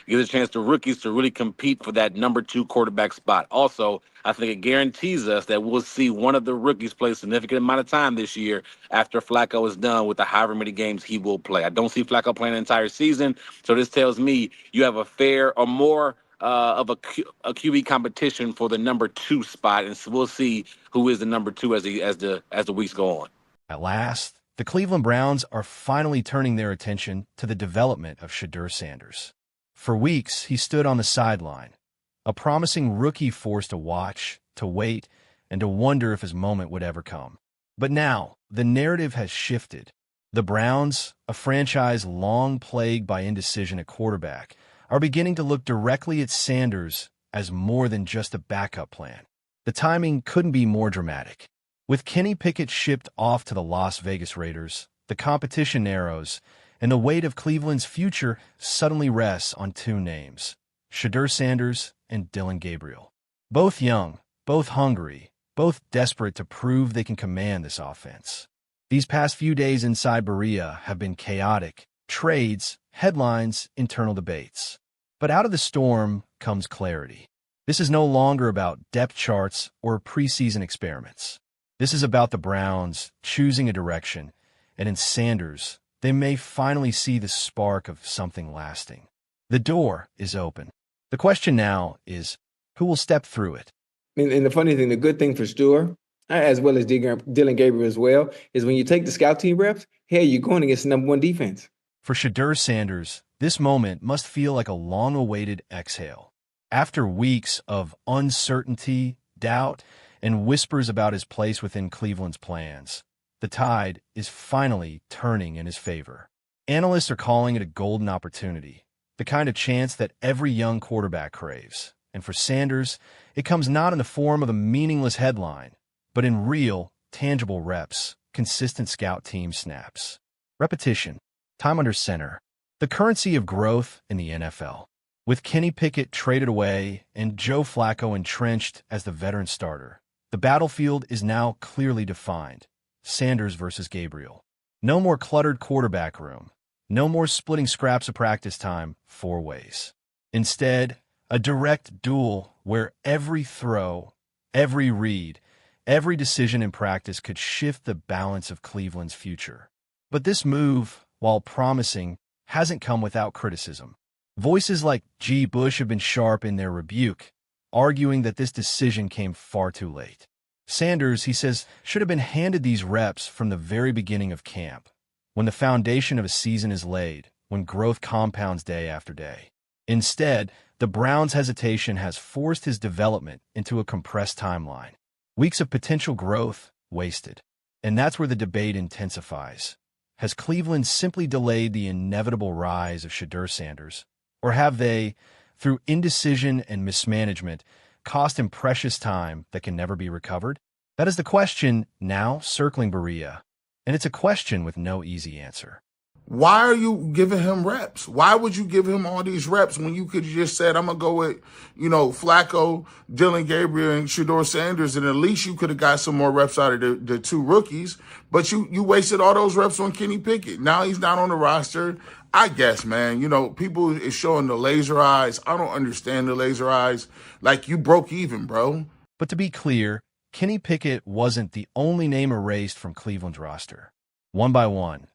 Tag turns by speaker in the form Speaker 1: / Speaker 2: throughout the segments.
Speaker 1: gives a chance to rookies to really compete for that number 2 quarterback spot. Also, I think it guarantees us that we'll see one of the rookies play a significant amount of time this year after Flacco is done with the however many games he will play. I don't see Flacco playing an entire season, so this tells me you have a fair or more of a QB competition for the number 2 spot, and so we'll see who is the number 2 as the weeks go on.
Speaker 2: At last, the Cleveland Browns are finally turning their attention to the development of Shedeur Sanders. For weeks, he stood on the sideline, a promising rookie forced to watch, to wait, and to wonder if his moment would ever come. But now, the narrative has shifted. The Browns, a franchise long plagued by indecision at quarterback, are beginning to look directly at Sanders as more than just a backup plan. The timing couldn't be more dramatic. With Kenny Pickett shipped off to the Las Vegas Raiders, the competition narrows, and the weight of Cleveland's future suddenly rests on 2 names, Shedeur Sanders and Dillon Gabriel. Both young, both hungry, both desperate to prove they can command this offense. These past few days inside Berea have been chaotic. Trades, headlines, internal debates. But out of the storm comes clarity. This is no longer about depth charts or preseason experiments. This is about the Browns choosing a direction, and in Sanders, they may finally see the spark of something lasting. The door is open. The question now is, who will step through it?
Speaker 3: And the funny thing, the good thing for Stewart, as well as Dillon Gabriel as well, is when you take the scout team reps, hey, you're going against the number 1 defense.
Speaker 2: For Shedeur Sanders, this moment must feel like a long-awaited exhale. After weeks of uncertainty, doubt, and whispers about his place within Cleveland's plans, the tide is finally turning in his favor. Analysts are calling it a golden opportunity, the kind of chance that every young quarterback craves. And for Sanders, it comes not in the form of a meaningless headline, but in real, tangible reps, consistent scout team snaps. Repetition, time under center, the currency of growth in the NFL. With Kenny Pickett traded away and Joe Flacco entrenched as the veteran starter, the battlefield is now clearly defined. Sanders versus Gabriel. No more cluttered quarterback room. No more splitting scraps of practice time 4 ways. Instead, a direct duel where every throw, every read, every decision in practice could shift the balance of Cleveland's future. But this move, while promising, hasn't come without criticism. Voices like G. Bush have been sharp in their rebuke, arguing that this decision came far too late. Sanders, he says, should have been handed these reps from the very beginning of camp, when the foundation of a season is laid, when growth compounds day after day. Instead, the Browns' hesitation has forced his development into a compressed timeline. Weeks of potential growth wasted. And that's where the debate intensifies. Has Cleveland simply delayed the inevitable rise of Shedeur Sanders? Or have they, through indecision and mismanagement, cost him precious time that can never be recovered? That is the question now circling Berea, and it's a question with no easy answer.
Speaker 4: Why are you giving him reps? Why would you give him all these reps when you could have just said, I'm going to go with, Flacco, Dillon Gabriel, and Shedeur Sanders, and at least you could have got some more reps out of the 2 rookies, but you wasted all those reps on Kenny Pickett. Now he's not on the roster. I guess, man, people is showing the laser eyes. I don't understand the laser eyes. Like, you broke even, bro.
Speaker 2: But to be clear, Kenny Pickett wasn't the only name erased from Cleveland's roster. One by one,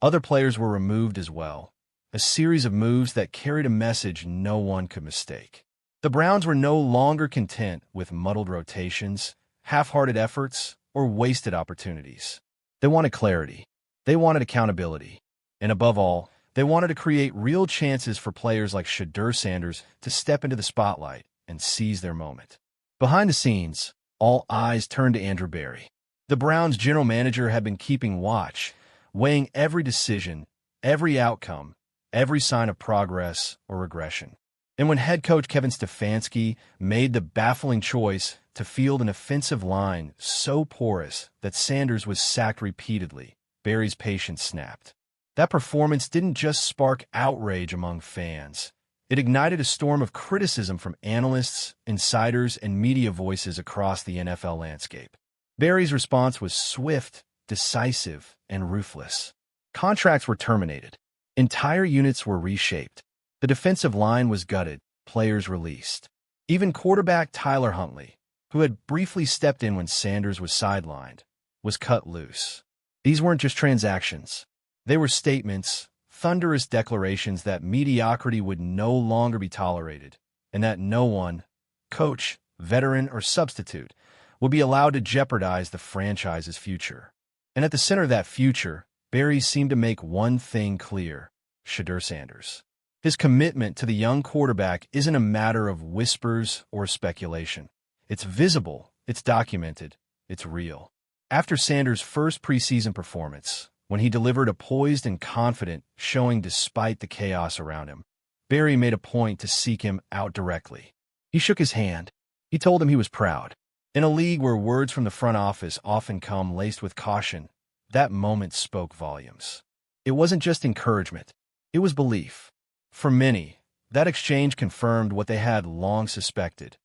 Speaker 2: other players were removed as well, a series of moves that carried a message no one could mistake. The Browns were no longer content with muddled rotations, half-hearted efforts, or wasted opportunities. They wanted clarity. They wanted accountability. And above all, they wanted to create real chances for players like Shedeur Sanders to step into the spotlight and seize their moment. Behind the scenes, all eyes turned to Andrew Berry. The Browns' general manager had been keeping watch, weighing every decision, every outcome, every sign of progress or regression. And when head coach Kevin Stefanski made the baffling choice to field an offensive line so porous that Sanders was sacked repeatedly, Berry's patience snapped. That performance didn't just spark outrage among fans. It ignited a storm of criticism from analysts, insiders, and media voices across the NFL landscape. Berry's response was swift, decisive, and ruthless. Contracts were terminated. Entire units were reshaped. The defensive line was gutted, players released. Even quarterback Tyler Huntley, who had briefly stepped in when Sanders was sidelined, was cut loose. These weren't just transactions. They were statements, thunderous declarations that mediocrity would no longer be tolerated, and that no one, coach, veteran, or substitute, would be allowed to jeopardize the franchise's future. And at the center of that future, Barry seemed to make one thing clear: Shedeur Sanders. His commitment to the young quarterback isn't a matter of whispers or speculation. It's visible, it's documented, it's real. After Sanders' first preseason performance, when he delivered a poised and confident showing despite the chaos around him, Barry made a point to seek him out directly. He shook his hand. He told him he was proud. In a league where words from the front office often come laced with caution, that moment spoke volumes. It wasn't just encouragement. It was belief. For many, that exchange confirmed what they had long suspected.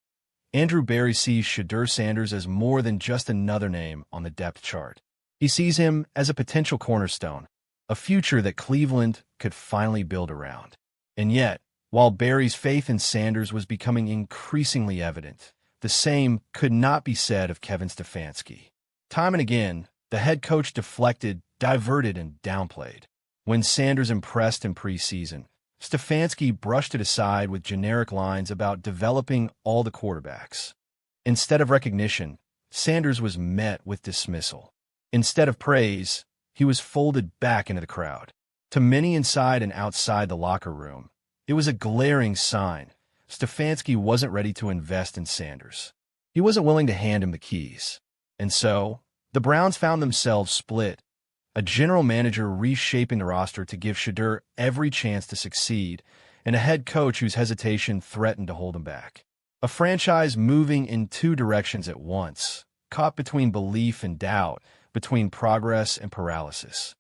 Speaker 2: Andrew Barry sees Shedeur Sanders as more than just another name on the depth chart. He sees him as a potential cornerstone, a future that Cleveland could finally build around. And yet, while Barry's faith in Sanders was becoming increasingly evident, the same could not be said of Kevin Stefanski. Time and again, the head coach deflected, diverted, and downplayed. When Sanders impressed in preseason, Stefanski brushed it aside with generic lines about developing all the quarterbacks. Instead of recognition, Sanders was met with dismissal. Instead of praise, he was folded back into the crowd. To many inside and outside the locker room, it was a glaring sign Stefanski wasn't ready to invest in Sanders. He wasn't willing to hand him the keys. And so, the Browns found themselves split, a general manager reshaping the roster to give Shedeur every chance to succeed, and a head coach whose hesitation threatened to hold him back. A franchise moving in two directions at once, caught between belief and doubt, between progress and paralysis.